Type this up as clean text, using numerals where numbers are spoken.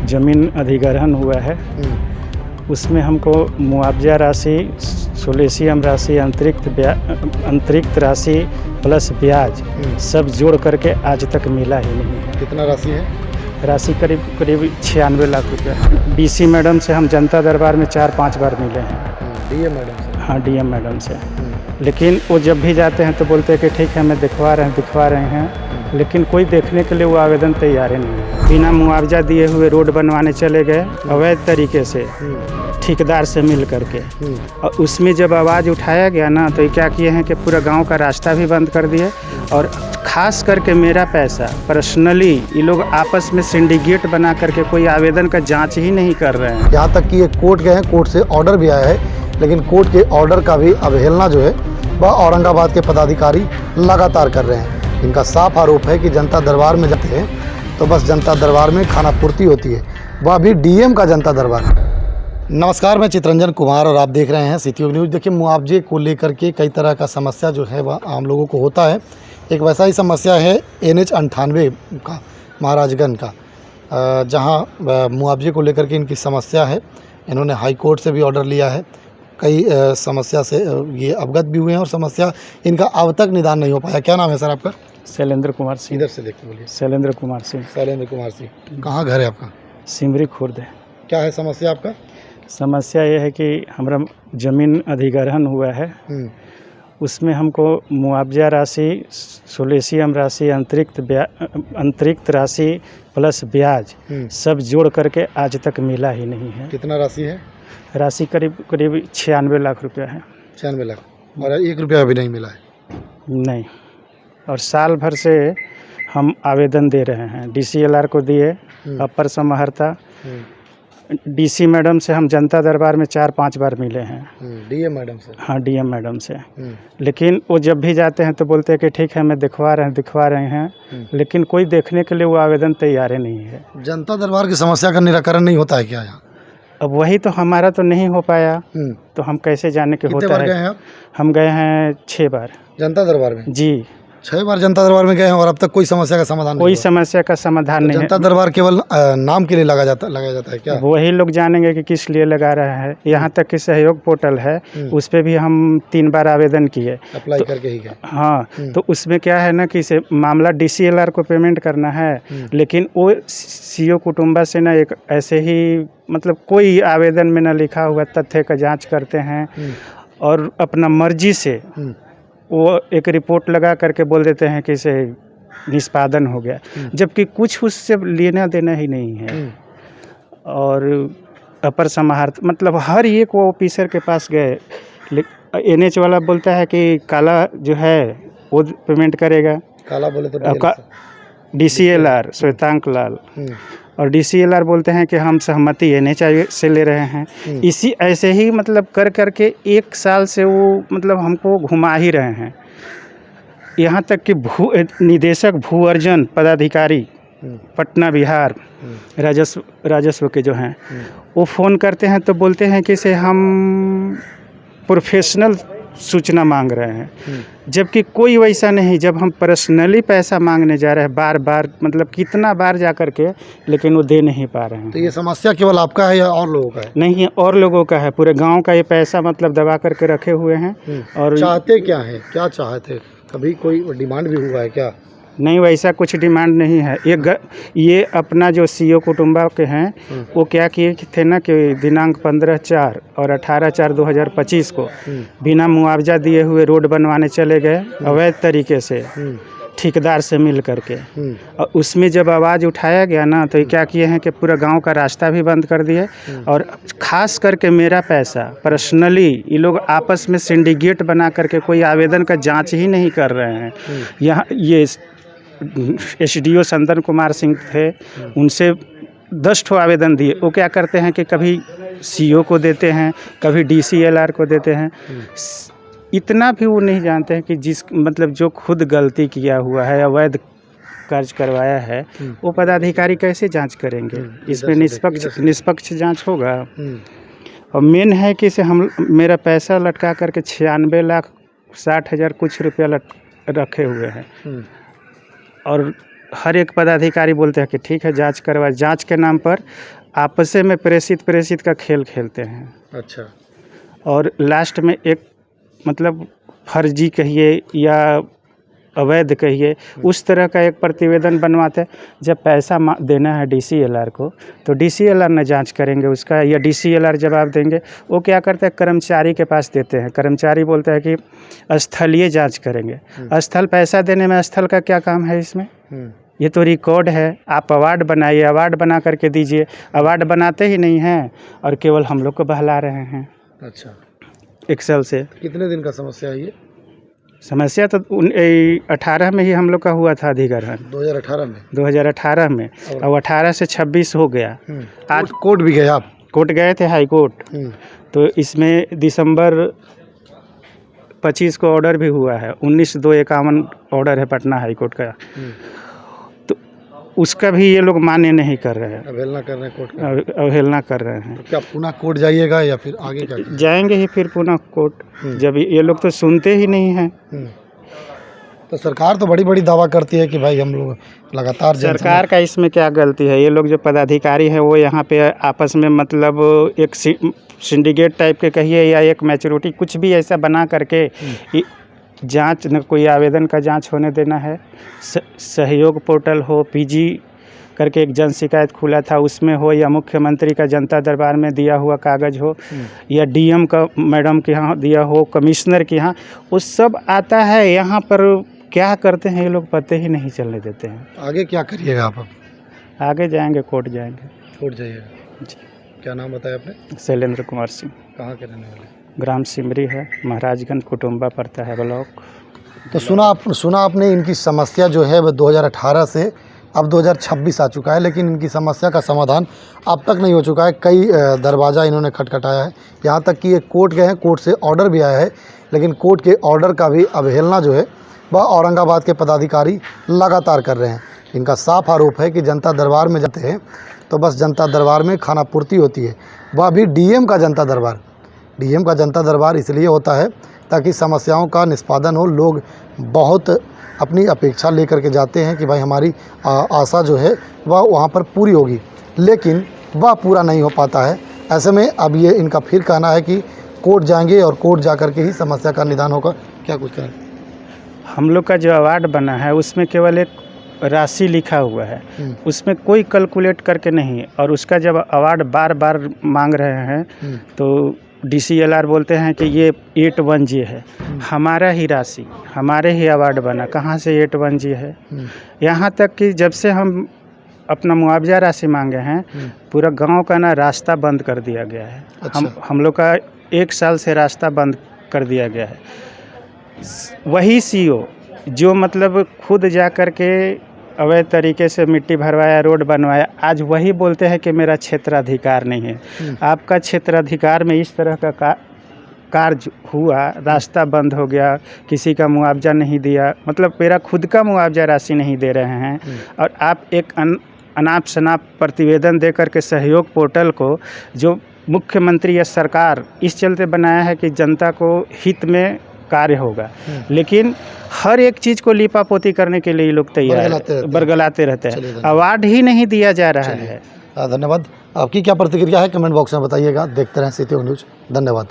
ज़मीन अधिग्रहण हुआ है, उसमें हमको मुआवजा राशि, सोलेशियम राशि, अंतरिक्त राशि प्लस ब्याज सब जोड़ करके आज तक मिला ही नहीं है। कितना राशि है? राशि करीब 96 लाख रुपया। डीसी मैडम से हम जनता दरबार में 4-5 बार मिले हैं। डीएम मैडम से? हाँ, डीएम मैडम से। लेकिन वो जब भी जाते हैं तो बोलते हैं कि ठीक है, मैं दिखवा रहे हैं, लेकिन कोई देखने के लिए वो आवेदन तैयार ही नहीं है। बिना मुआवजा दिए हुए रोड बनवाने चले गए अवैध तरीके से ठेकेदार से मिल करके, और उसमें जब आवाज़ उठाया गया ना तो ये क्या किए हैं कि पूरा गांव का रास्ता भी बंद कर दिए, और ख़ास करके मेरा पैसा पर्सनली ये लोग आपस में सिंडिकेट बना करके कोई आवेदन का जांच ही नहीं कर रहे हैं। यहाँ तक कि ये कोर्ट गए हैं, कोर्ट से ऑर्डर भी आया है, लेकिन कोर्ट के ऑर्डर का भी अवहेलना जो है वह औरंगाबाद के पदाधिकारी लगातार कर रहे हैं। इनका साफ आरोप है कि जनता दरबार में जाते हैं तो बस जनता दरबार में खाना पूर्ति होती है, वह भी डीएम का जनता दरबार। नमस्कार, मैं चितरंजन कुमार और आप देख रहे हैं सिटी न्यूज़। देखिए, मुआवजे को लेकर के कई तरह का समस्या जो है वह आम लोगों को होता है। एक वैसा ही समस्या है NH 98 का, महाराजगंज का, जहां मुआवजे को लेकर के इनकी समस्या है। इन्होंने हाई कोर्ट से भी ऑर्डर लिया है, कई समस्या से ये अवगत भी हुए हैं और समस्या इनका अब तक निदान नहीं हो पाया। क्या नाम है सर आपका? शैलेंद्र कुमार सिंह। इधर से देखिए, बोलिए। शैलेंद्र कुमार सिंह। शैलेंद्र कुमार सिंह। कहाँ घर है आपका? सिमरी खुर्द है। क्या है समस्या आपका? समस्या ये है कि हमारा ज़मीन अधिग्रहण हुआ है, उसमें हमको मुआवजा राशि, सोलेशियम राशि, अंतरिक्त राशि प्लस ब्याज सब जोड़ करके आज तक मिला ही नहीं है। कितना राशि है? राशि करीब 96 लाख रुपया है। 96 लाख, और 1 रुपया भी नहीं मिला है? नहीं, और साल भर से हम आवेदन दे रहे हैं। DCLR को दिए, अपर समाहर्ता, डीसी मैडम से हम जनता दरबार में 4-5 बार मिले हैं। डीएम मैडम से? हाँ, डीएम मैडम से। लेकिन वो जब भी जाते हैं तो बोलते हैं कि ठीक है, मैं दिखवा रहे हैं, लेकिन कोई देखने के लिए वो आवेदन तैयार ही नहीं है। जनता दरबार की समस्या का निराकरण नहीं होता है क्या यहाँ? अब वही तो हमारा तो नहीं हो पाया, तो हम कैसे जाने के होता है। गए हैं आप? हम गए हैं 6 बार जनता दरबार में। जी, 6 बार जनता दरबार में गए हैं और अब तक कोई समस्या का समाधान नहीं? कोई समस्या का समाधान नहीं है। जनता दरबार केवल नाम के लिए लगाया जाता है क्या? वही लोग जानेंगे कि किस लिए लगा रहा है। यहाँ तक कि सहयोग पोर्टल है, उस पर भी हम 3 बार आवेदन किए, अप्लाई करके ही गए। हाँ, तो उसमें क्या है ना कि से मामला DCLR को पेमेंट करना है, लेकिन वो CO कुटुंबा से ना एक ऐसे ही मतलब कोई आवेदन में ना लिखा हुआ तथ्य का जाँच करते हैं और अपना मर्जी से वो एक रिपोर्ट लगा करके बोल देते हैं कि इसे निष्पादन हो गया, जबकि कुछ उससे लेना देना ही नहीं है। और अपर समाहर्ता मतलब हर एक वो ऑफिसर के पास गए, NH वाला बोलता है कि काला जो है वो पेमेंट करेगा। काला बोले तो DCLR श्वेतांक लाल, और DCLR बोलते हैं कि हम सहमति NH से ले रहे हैं। इसी ऐसे ही मतलब कर करके 1 साल से वो मतलब हमको घुमा ही रहे हैं। यहाँ तक कि निदेशक भू अर्जन पदाधिकारी पटना बिहार राजस्व के जो हैं, वो फ़ोन करते हैं तो बोलते हैं कि से हम प्रोफेशनल सूचना मांग रहे हैं, जबकि कोई वैसा नहीं। जब हम पर्सनली पैसा मांगने जा रहे हैं बार बार, मतलब कितना बार जा कर के, लेकिन वो दे नहीं पा रहे हैं। तो ये समस्या केवल आपका है या और लोगों का है? नहीं है, और लोगों का है। पूरे गांव का ये पैसा मतलब दबा करके रखे हुए हैं। और चाहते क्या है, क्या चाहते? कभी कोई डिमांड भी हुआ है क्या? नहीं, वैसा कुछ डिमांड नहीं है। ये अपना जो CO कुटुंबा के हैं, वो क्या किए थे ना कि दिनांक 15/4 और 18/4/2025 को बिना मुआवजा दिए हुए रोड बनवाने चले गए अवैध तरीके से ठेकेदार से मिल करके, और उसमें जब आवाज़ उठाया गया ना तो ये क्या किए हैं कि पूरा गांव का रास्ता भी बंद कर दिए, और ख़ास करके मेरा पैसा पर्सनली ये लोग आपस में सिंडिकेट बना करके कोई आवेदन का जांच ही नहीं कर रहे हैं। यहाँ ये SDO संदन कुमार सिंह थे, उनसे 10 ठो आवेदन दिए। वो क्या करते हैं कि कभी CO को देते हैं, कभी DCLR को देते हैं। इतना भी वो नहीं जानते हैं कि जिस मतलब जो खुद गलती किया हुआ है, अवैध कार्य करवाया है, वो पदाधिकारी कैसे जांच करेंगे? इसमें निष्पक्ष जांच होगा। और मेन है कि इसे हम मेरा पैसा लटका करके 96,60,000 कुछ रुपया रखे हुए हैं, और हर एक पदाधिकारी बोलते हैं कि ठीक है जांच करवा। जांच के नाम पर आपस में प्रेषित का खेल खेलते हैं। अच्छा। और लास्ट में एक मतलब फर्जी कहिए या अवैध कहिए उस तरह का एक प्रतिवेदन बनवाते हैं। जब पैसा देना है DCLR को तो DCLR न जांच करेंगे उसका, या DCLR जवाब देंगे। वो क्या करते हैं, कर्मचारी के पास देते हैं। कर्मचारी बोलता है कि स्थलीय जांच करेंगे। स्थल पैसा देने में स्थल का क्या काम है इसमें? ये तो रिकॉर्ड है। आप अवार्ड बनाइए, अवार्ड बना करके दीजिए। अवार्ड बनाते ही नहीं हैं और केवल हम लोग को बहला रहे हैं। अच्छा। एक्सेल से। कितने दिन का समस्या है ये? समस्या तो 18 में ही हम लोग का हुआ था अधिग्रहण। 2018 में? 2018 में, और 18 से 26 हो गया। आज कोर्ट भी गए आप? कोर्ट गए थे, हाई कोर्ट। तो इसमें दिसंबर 25 को ऑर्डर भी हुआ है। 19/2/51 ऑर्डर है पटना हाई कोर्ट का। तो उसका भी ये लोग मान्य नहीं कर रहे हैं, अवहेलना कर रहे हैं कोर्ट का। अवहेलना कर रहे हैं। तो क्या पुनः कोर्ट जाइएगा या फिर आगे क्या जाएंगे ही फिर पुनः कोर्ट, जब ये लोग तो सुनते ही नहीं हैं। तो सरकार तो बड़ी बड़ी दावा करती है कि भाई हम लोग लगातार। सरकार का इसमें क्या गलती है? ये लोग जो पदाधिकारी हैं वो यहाँ पे आपस में मतलब एक सिंडिकेट टाइप के कहिए या एक मैच्योरिटी कुछ भी ऐसा बना करके जांच न, कोई आवेदन का जांच होने देना है। सहयोग पोर्टल हो, PG करके एक जन शिकायत खुला था उसमें हो, या मुख्यमंत्री का जनता दरबार में दिया हुआ कागज़ हो, या DM का मैडम के यहाँ दिया हो, कमिश्नर के यहाँ, वो सब आता है। यहाँ पर क्या करते हैं ये लोग पता ही नहीं चलने देते हैं। आगे क्या करिएगा आप? आगे जाएंगे, कोर्ट जाएंगे। कोर्ट जाइएगा जी। क्या नाम बताया आपने? शैलेंद्र कुमार सिंह। कहाँ के रहने वाले? ग्राम सिमरी है, महाराजगंज कुटुम्बा पड़ता है ब्लॉक। तो सुना आपने इनकी समस्या जो है वह 2018 से अब 2026 आ चुका है, लेकिन इनकी समस्या का समाधान अब तक नहीं हो चुका है। कई दरवाज़ा इन्होंने खटखटाया है, यहाँ तक कि ये कोर्ट गए हैं, कोर्ट से ऑर्डर भी आया है, लेकिन कोर्ट के ऑर्डर का भी अवहेलना जो है वह औरंगाबाद के पदाधिकारी लगातार कर रहे हैं। इनका साफ आरोप है कि जनता दरबार में जाते हैं तो बस जनता दरबार में खाना पूर्ति होती है, वह भी DM का जनता दरबार। DM का जनता दरबार इसलिए होता है ताकि समस्याओं का निष्पादन हो। लोग बहुत अपनी अपेक्षा लेकर के जाते हैं कि भाई हमारी आशा जो है वह वहाँ पर पूरी होगी, लेकिन वह पूरा नहीं हो पाता है। ऐसे में अब ये इनका फिर कहना है कि कोर्ट जाएंगे और कोर्ट जा कर के ही समस्या का निदान होगा। क्या कुछ करें? हम लोग का जो अवार्ड बना है उसमें केवल एक राशि लिखा हुआ है, उसमें कोई कैलकुलेट करके नहीं। और उसका जब अवार्ड बार बार मांग रहे हैं तो DCLR बोलते हैं कि ये 81G है। हमारा ही राशि, हमारे ही अवार्ड बना, कहाँ से 81G है? यहाँ तक कि जब से हम अपना मुआवजा राशि मांगे हैं पूरा गांव का ना रास्ता बंद कर दिया गया है। अच्छा। हम लोग का 1 साल से रास्ता बंद कर दिया गया है। वही CO जो मतलब खुद जा कर के अवैध तरीके से मिट्टी भरवाया, रोड बनवाया, आज वही बोलते हैं कि मेरा क्षेत्राधिकार नहीं है। आपका क्षेत्राधिकार में इस तरह का कार्य हुआ, रास्ता बंद हो गया, किसी का मुआवजा नहीं दिया, मतलब मेरा खुद का मुआवजा राशि नहीं दे रहे हैं। और आप एक अनाप शनाप प्रतिवेदन दे करके सहयोग पोर्टल को, जो मुख्यमंत्री या सरकार इस चलते बनाया है कि जनता को हित में कार्य होगा, लेकिन हर एक चीज़ को लीपापोती करने के लिए ये लोग तैयार बरगलाते रहते हैं। अवार्ड ही नहीं दिया जा रहा है। धन्यवाद। आपकी क्या प्रतिक्रिया है कमेंट बॉक्स में बताइएगा। देखते रहें CTO न्यूज़। धन्यवाद।